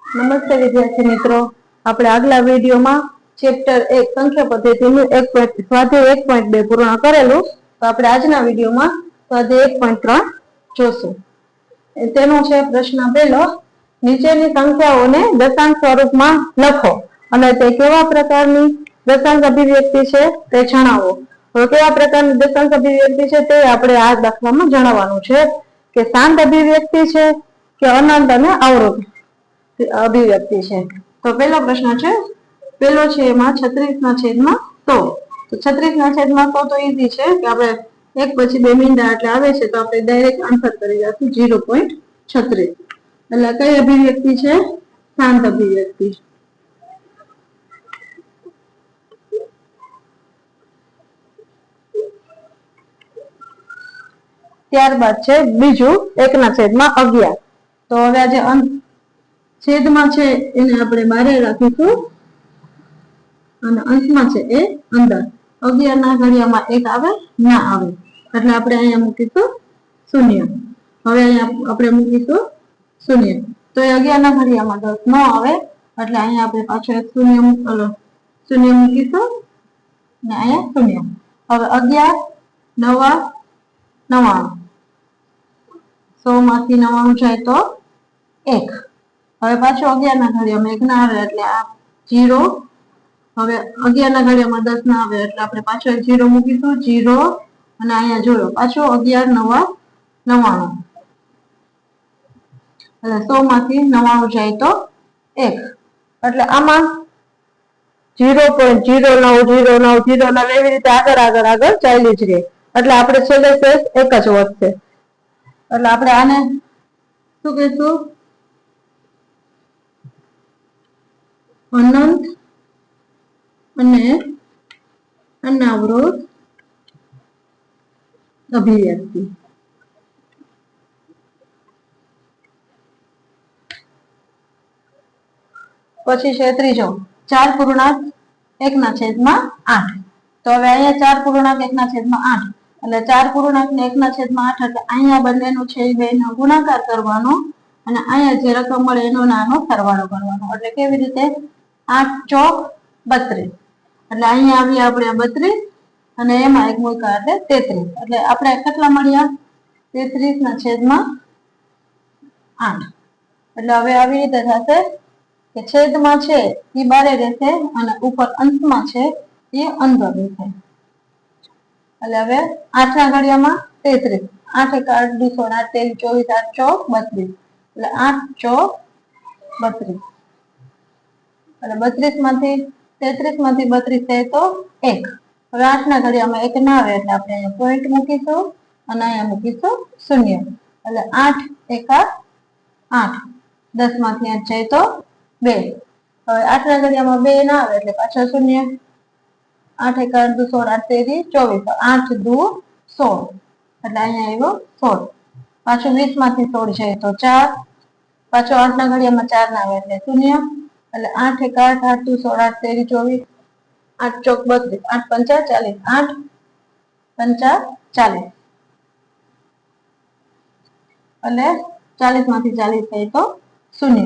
નમસ્તે વિદ્યાર્થી મિત્રો, આપણે આગલા વિડીયોમાં ચેપ્ટર 1 સંખ્યા પદ્ધતિનું સ્વાધ્યાય 1.2 પૂર્ણ કરેલું. તો આપણે આજના વિડીયોમાં સ્વાધ્યાય 1.3 જોશું. તેનો છે પ્રશ્ન પહેલો, નીચેની સંખ્યાઓને દશાંશ સ્વરૂપમાં લખો અને તે કેવા પ્રકારની દશાંશ અભિવ્યક્તિ છે તે જણાવો. તો કેવા પ્રકારની દશાંશ અભિવ્યક્તિ છે તે આપણે આ દાખલામાં જણાવવાનું છે કે શાંત અભિવ્યક્તિ છે કે અનંત અને અવરોધ અભિવ્યક્તિ છે. તો પહેલો પ્રશ્ન છે, પહેલો છે એમાં 36/100. તો 36/100 તો ઈઝી છે કે આપણે એક પછી બે મીંડા એટલે આવે છે તો આપણે ડાયરેક્ટ આન્સર કરી દઈશું 0.36. એટલે કઈ અભિવ્યક્તિ છે? શાંત અભિવ્યક્તિ. ત્યારબાદ છે બીજું 1/11. તો હવે આ જે છેદમાં છે એને આપણે બારે રાખીશું અને અંશમાં છે એ અંદર. 11 ના ઘડિયામાં 1 આવે ના આવે એટલે આપણે અહીંયા મૂકીશું 0. હવે અહીંયા આપણે મૂકીશું 0. તો એ 11 ના ઘડિયામાં 10 ન આવે એટલે અહીંયા આપણે પાછો 0 મૂકીશું ને અહીંયા 0. હવે 11 9 99. 100 માંથી 99 જાય તો 1. હવે પાછો 11 ના ઘડિયામાં 1 ના આવે એટલે આ 0. હવે 11 ના ઘડિયામાં 10 ના આવે એટલે આપણે પાછો 0 મૂકીશું 0 અને અહીંયા જોયો પાછો 11 9 99. એટલે 100 માંથી 99 જાય તો 1. એટલે આમાં 0.090909 એવી રીતે આગળ ચાલી જ રહે. એટલે આપણે છેલ્લે શેષ એક જ વધશે. એટલે આપણે આને શું કહીશું? અનંત અને અનાવૃત અભિવ્યક્તિ. પછી છે ત્રીજો 4.1/8. તો હવે અહીંયા 4.1/8 એટલે 4.1/8 એટલે અહીંયા બંનેનું છે એ બેનો ગુણાકાર કરવાનો અને અહીંયા જે રકમ મળે એનો નાનો સરવાળો કરવાનો. એટલે કેવી રીતે? 8 ચોક 32. એટલે અહીંયા આવી આપણે 32 અને એમાં એક મૂક્યા એટલે 33. એટલે આપણે કેટલા મળ્યા? 33/8. એટલે હવે આવી રીતે થશે કે છેદમાં છે એ બારે રહેશે અને ઉપર અંશમાં છે એ અંદર રહેશે. એટલે હવે 8 ના ઘડિયામાં 33. 8 × 8 = 8 × 8 = 24. 8 ચોક 32. એટલે 32 માંથી 33 માંથી 32 જાય તો 1. હવે 8 ના ઘડિયામાં 1 ના આવે એટલે આપણે અહીંયા પોઈન્ટ મૂકીશું અને અહીંયા મૂકીશું 0. એટલે 8 × 8. 10 માંથી 8 જાય તો 2. હવે 8 ના ઘડિયામાં 2 ના આવે એટલે પાછા 0. 8 × 8 = 16 8 × 2 = 16. એટલે અહીંયા આવ્યો 16. પાછું 20 માંથી 16 જાય તો 4. પાછો 8 ના ઘડિયામાં 4 ના આવે એટલે 0. એટલે 8 × 8 8 × 2 = 16 8 × 3 = 24. 8 × 5 = 40. 8 × 5 = 40. એટલે 40 માંથી 40 થાય તો 0.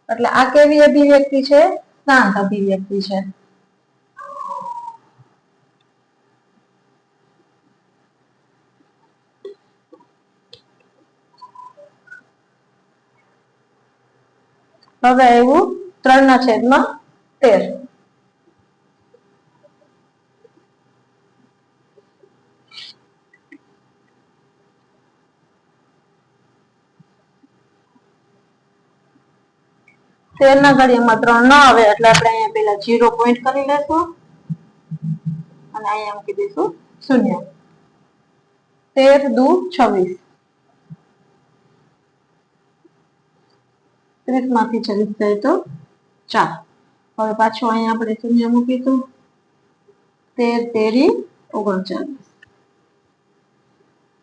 એટલે આ કેવી અભિવ્યક્તિ છે? શાંત અભિવ્યક્તિ છે. હવે આવ્યું 3/13. તેર ના ઘડિયામાં 3 ન આવે એટલે આપણે અહીંયા પેલા 0 પોઈન્ટ કરી લેશું અને અહીંયા મૂકી દઈશું 0. 13 × 2 = 26. 30 માંથી 40 જાય તો 4. હવે પાછું અહીંયા આપણે 0 મૂકીશું. 13 તેરી 39.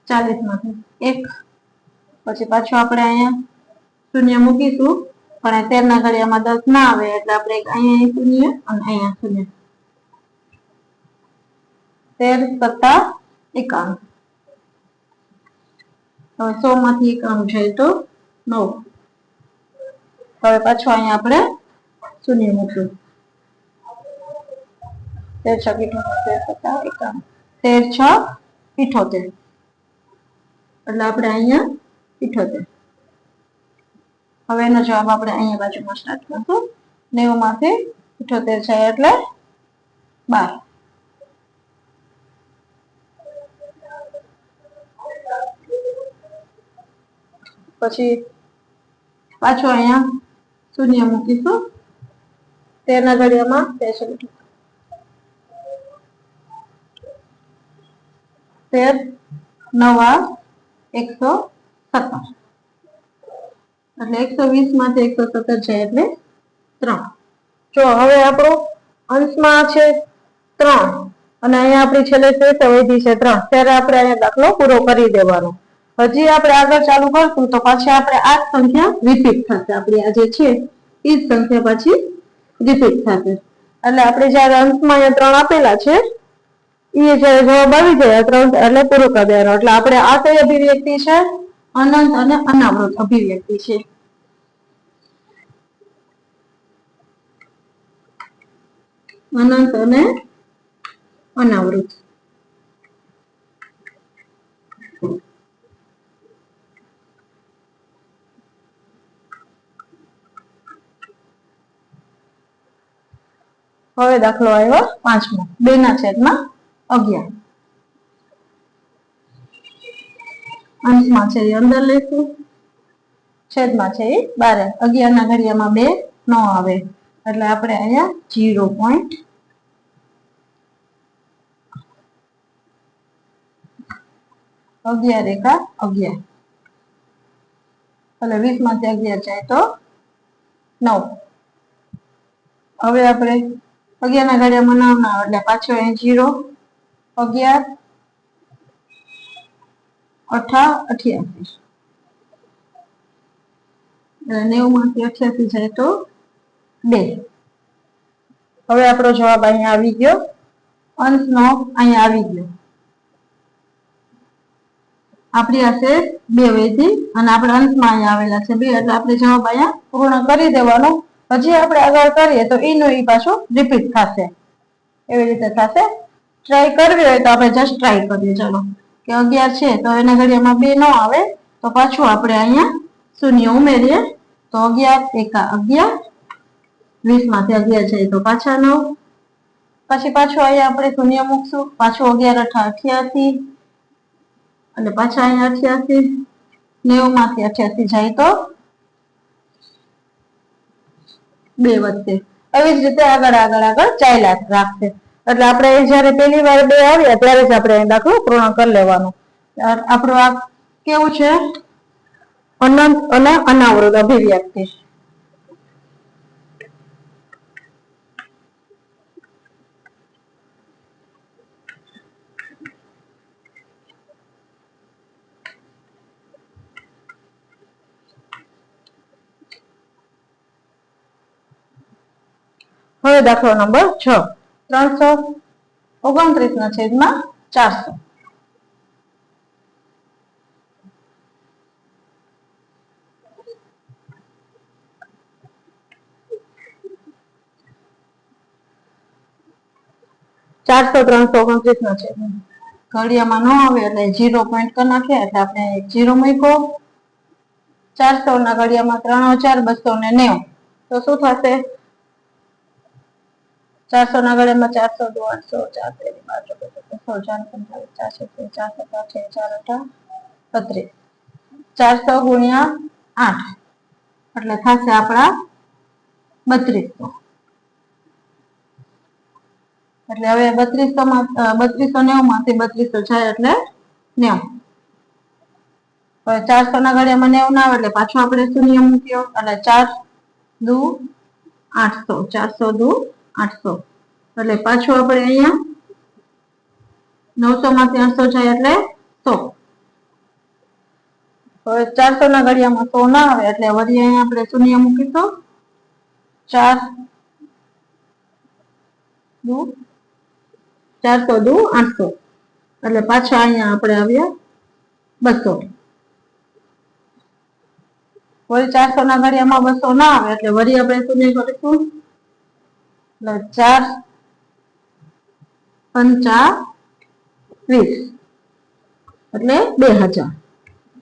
40 માંથી 1. પછી પાછું આપણે અહીંયા 0 મૂકીશું પણ 13 ના ઘડિયામાં 10 ના આવે એટલે આપણે અહીંયા 0 અને અહીંયા 0. 13 + 51. હવે 100 માંથી 91 જાય તો 9. હવે પાછું અહીંયા આપણે શૂન્ય મૂક્યું. 13 6 78 એટલે આપણે અહીંયા 78. હવે એનો જવાબ આપણે અહીંયા બાજુમાં સ્ટાર્ટ કરશું. 90 માંથી 78 જાય એટલે 12. પછી પાછું અહીંયા શૂન્ય મૂકીશું. 13 ના ઘડિયામાં 13 9 117 એટલે 120 માંથી 117 જાય એટલે 3. જો હવે આપણો અંશમાં છે 3 અને અહીંયા આપણી છેલ્લે શેષ અવધિ છે 3, ત્યારે આપણે અહીંયા દાખલો પૂરો કરી દેવાનો. હજી આપણે આગળ ચાલુ કરશું તો પાછી આપણે આ સંખ્યા રિપીટ થશે. આપણી આ જે છે એ જ સંખ્યા પાછી રિપીટ થશે. એટલે આપણે જયારે અંશમાં અહીંયા 3 આપેલા છે એ જયારે જવાબ આવી જાય 3 એટલે પૂરો કરી દેવાનો. એટલે આપણે આ કઈ અભિવ્યક્તિ છે? અનંત અને અનાવૃત અભિવ્યક્તિ છે. અનંત અને અનાવૃત. હવે દાખલો આવ્યો 5મો. 2/11. અંશમાં છે એ અંદર લઈશું, છેદમાં છે એ 12. 11 ના ઘડિયામાં 2 ન આવે એટલે આપણે અહીંયા 0.11 એકા 11 એટલે 20 માંથી 11 જાય તો 9. હવે આપણે 11 ના ઘડિયામાં 9 ના આવે એટલે પાછો અહીં 0 11 88 90 માંથી 88 જાય તો 2. હવે આપણો જવાબ અહીંયા આવી ગયો. અંશનો અહીંયા આવી ગયો. આપણી પાસે 2 વધી અને આપણે અંશમાં અહીંયા આવેલા છે 2 એટલે આપણે જવાબ અહીંયા પૂર્ણ કરી દેવાનો. હજી આપણે આગળ કરીએ તો એનો એ પાછો રિપીટ થશે. એવી રીતે થશે. ટ્રાય કરવી હોય તો આપણે જસ્ટ ટ્રાય કરીએ. ચલો કે 11 છે તો એના ઘડિયામાં 2 ન આવે તો પાછું આપણે અહીંયા શૂન્ય ઉમેરીએ તો 11 એકા 11. 20 માંથી 11 જાય તો પાછા 9. પછી પાછું અહીંયા આપણે શૂન્ય મૂકશું. પાછું 11 88 અને પાછા અહીંયા 88. 90 માંથી 88 જાય તો 2 વધશે. એવી જ રીતે આગળ ચાલ્યા રાખશે. એટલે આપણે જયારે પહેલી વાર 2 આવ્યા ત્યારે જ આપણે દાખલો પૂર્ણ કરી લેવાનો. આપણું આ કેવું છે? અનંત અને અનાવૃત અભિવ્યક્તિ. હવે દાખલો નંબર 6. 329 ના છેદમાં 400. ઘડિયામાં ન આવે એટલે 0 પોઈન્ટ કરી નાખ્યા એટલે આપણે 0 મૂક્યો. 400 ના ઘડિયામાં 3290 તો શું થશે? 400 ના ઘડિયામાં 400 2 800 400 ગુણ્યા 8 એટલે થશે આપણા 3200. એટલે હવે 3290 માંથી 3200 જાય એટલે 90. હવે 400 ના ઘડિયામાં 90 ના આવે એટલે પાછું આપણે શૂન્ય મૂક્યો એટલે 4 દુ 800 400 દુ 800 એટલે પાછું આપણે અહીંયા 900 માંથી 800 જાય એટલે 100. હવે 400 ના ઘડિયામાં 100 ના આવે એટલે વળી અહીંયા આપણે શૂન્ય મૂકીશું. 400 દુ 800 એટલે પાછા અહીંયા આપણે આવ્યા 200. વળી 400 ના ઘડિયામાં 200 ના આવે એટલે વળી આપણે શૂન્ય કરીશું એટલે 4 × 5 એટલે 2000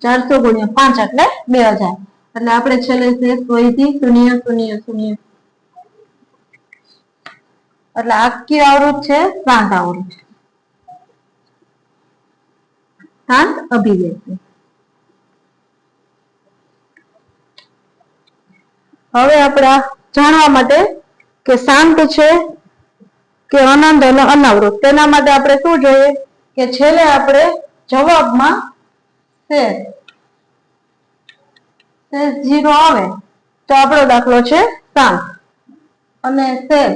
400 × 5 એટલે 2000 એટલે આપણે છેલ્લે શેષ વધી 0 0 0 એટલે આખી આવૃત છે શાંત આવૃત શાંત અભિવ્યક્તિ હવે આપણે જાણવા માટે કે શાંત છે કે અનંત અને અનાવૃત તેના માટે આપણે શું જોઈએ કે છેલ્લે આપણે જવાબમાં શેષ 0 આવે તો આપણો દાખલો છે શાંત અને શેષ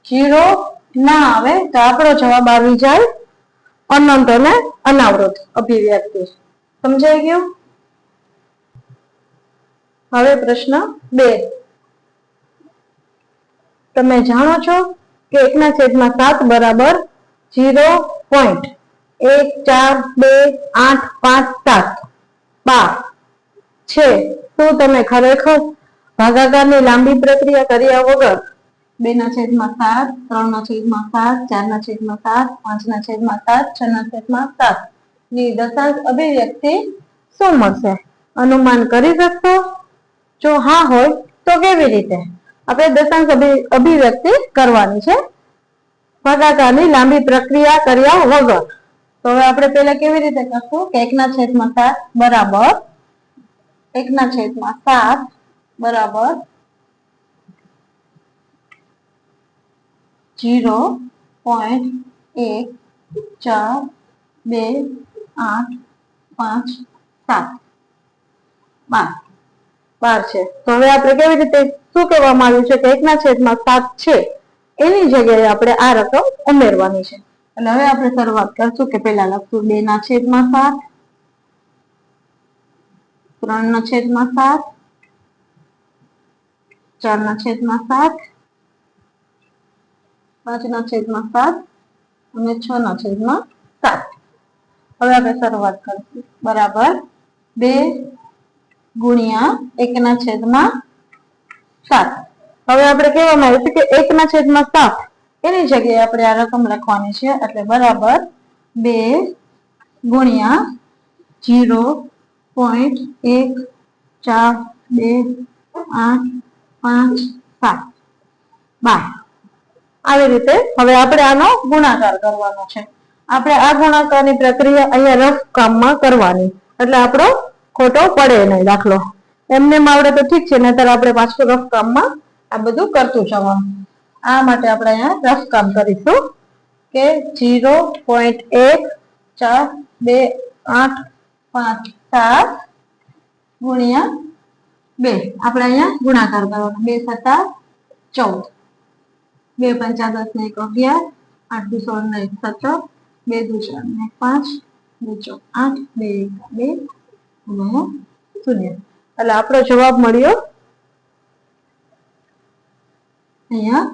0 ના આવે તો આપણો જવાબ આવી જાય અનંત અને અનાવૃત અભિવ્યક્તિ સમજાઈ ગયું હવે પ્રશ્ન 2 તમે જાણો છો કે 1/7 બરાબર 0.1428557 છે શું તમે ખરેખર ભાગાકારની લાંબી પ્રક્રિયા કર્યા વગર 2/7 3/7 4/7 5/7 6/7 ની દશાંશ અભિવ્યક્તિ શું મળશે અનુમાન કરી શકશો જો હા હોય તો કેવી રીતે આપણે દશાંશ અભિવ્યક્તિ કરવાની છે ભાગાકારની લાંબી પ્રક્રિયા કર્યા વગર તો હવે આપણે પહેલા કેવી રીતે કરશું કે 1/7 બરાબર 1/7 બરાબર 0.1428557 12 છે તો હવે આપણે કેવી રીતે શું કહેવામાં આવ્યું છે કે 1/7 છે એની જગ્યાએ આપણે આ રકમ ઉમેરવાની છે એટલે હવે આપણે શરૂઆત કરશું કે પહેલા લખશું 2/7 3/7 4/7 5/7 અને 6/7 હવે આપણે શરૂઆત કરશું બરાબર 2 ગુણ્યા 1/7 હવે આપણે કહેવામાં આવ્યું છે કે 1/7 એની જગ્યાએ આપણે આ રકમ લખવાની છે એટલે બરાબર 2 ગુણ્યા 0.1428557 આવી રીતે હવે આપણે આનો ગુણાકાર કરવાનો છે આપણે આ ગુણાકારની પ્રક્રિયા અહીંયા રફ કામમાં કરવાની એટલે આપણો ખોટો પડે નહીં દાખલો એમને આવડે તો ઠીક છે નહીતર આપણે પાછું રફ કામમાં આ બધું કરતું જવાનું આ માટે આપણે અહીંયા રફ કામ કરીશું કે 0.1428557 ગુણ્યા 2 આપણે અહીંયા ગુણાકાર કરવાનો 2 × 7 14 2 × 5 = 10 ને 1 11 8 × 16 ને 17 2 × 4 ને 5 2 × 8 2 × 2 અને 0 એટલે આપણો જવાબ મળ્યો અહીંયા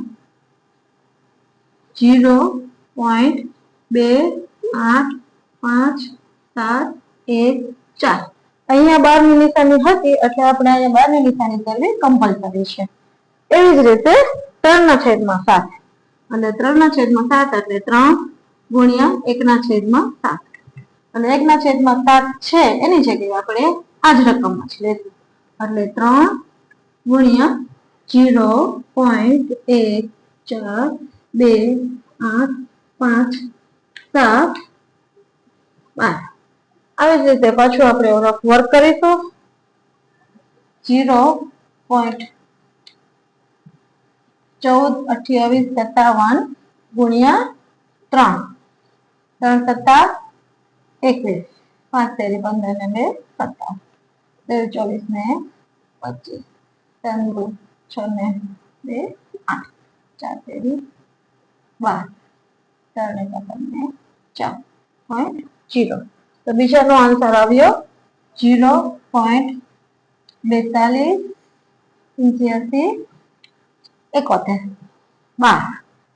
0.2855714 અહીંયા 12 ની નિશાની હતી એટલે આપણે અહીંયા 12 ની નિશાની કરવી કમ્પલસરી છે એવી જ રીતે 3/7 અને 3/7 એટલે 3 ગુણ્યા 1/7 અને 1/7 છે એની જગ્યાએ આપણે આ જ રકમમાં જ લેશું એટલે 3 ગુણ્યા 0.1428557 આવી જ રીતે પાછું આપણે વર્ક કરીશું 0.142857 ગુણ્યા 3 3 × 7 21 5 × 3 = 15 2 × 24 ને 25 3 × 6 ને 2 8 4 × 3 12 4 ને 4 4.0 તો બીજાનો આન્સર આવ્યો 0.428571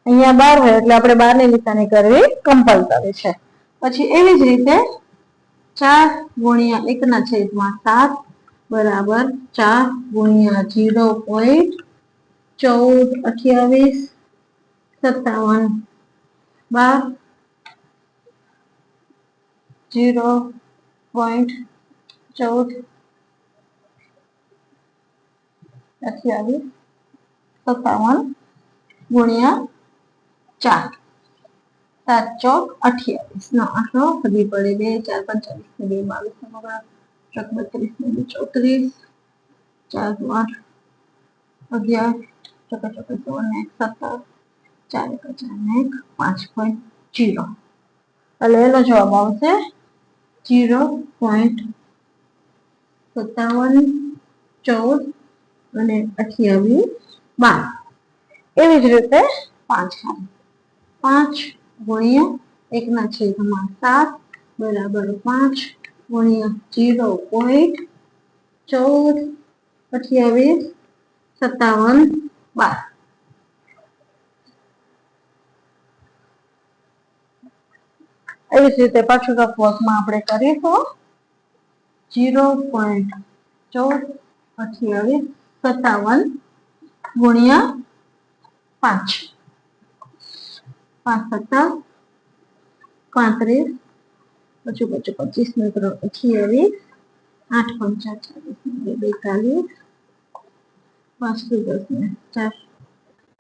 અહીંયા 12 હોય એટલે આપણે 12 ની નિશાની કરવી કમ્પલસરી છે પછી એવી જ રીતે 4 ગુણ્યા 1/7 બરાબર 4 ગુણ્યા 0.14 28 57 12 0.14 28 57 ગુણ્યા 4 7 ચોક 28 નો આખો ફરી પડે 2 4 45 ને 2 22 ચોક 32 4 8 11 ચોક 17 4 1 5.0 એટલે એનો જવાબ આવશે 0.57 14 અને 28 12 એવી જ રીતે 5 ગુણ્યા 1/7 બરાબર 5 ગુણ્યા 0.14 28 57 12 એવી જ રીતે પાછું રફ વર્કમાં આપણે કરીશું 0.14 28 57 ગુણ્યા 5 5 7 35 પછી 25 ને 3 28 8 5 40 5 10 ને 4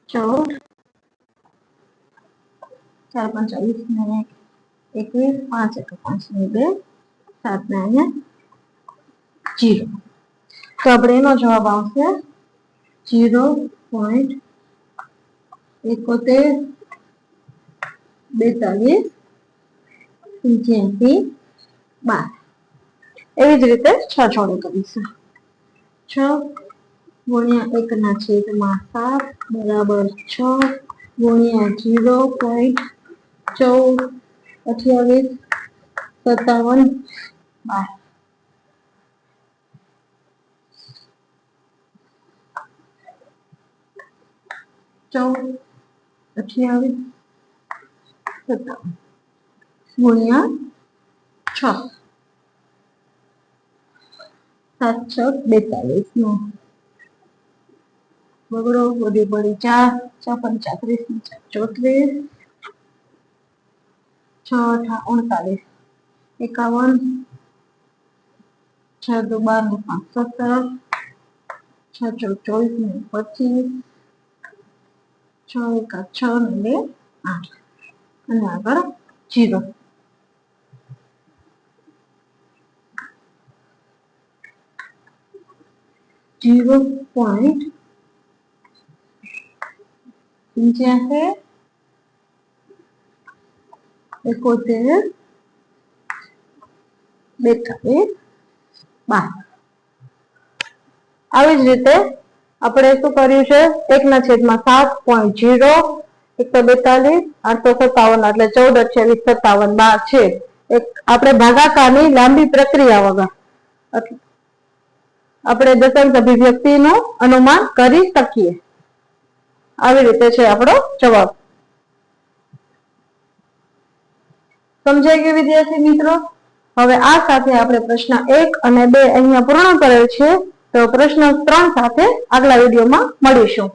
14 4 45 ને 21 5 5 ને 2 7 ને 0 તો આપણે એનો જવાબ આવશે 0.71 42 85 12 એવી જ રીતે 6 જોડે કરીશું 6 ગુણ્યા 1/7 બરાબર 6 ગુણ્યા 0.14 28 57 12 28 57 ગુણ્યા 6 7 6 42 નો બગડો વધી પડી 4 35 34 6 38 51 6 2 12 17 6 24 ને 25 6 1 6 ને 8 અને આગળ 0 0.75 71 42 આવી જ રીતે આપણે શું કર્યું છે 1/7.0 142 857 એટલે 14 28 57 12 છે આપણે ભાગાકારની લાંબી પ્રક્રિયા વગર આપણે દશાંશ અભિવ્યક્તિનું અનુમાન કરી શકીએ આવી રીતે છે આપણો જવાબ સમજાઈ ગયું વિદ્યાર્થી મિત્રો હવે આ સાથે આપણે પ્રશ્ન 1 અને 2 અહીંયા પૂર્ણ કરેલ છે તો પ્રશ્ન 3 સાથે આગલા વિડીયોમાં મળીશું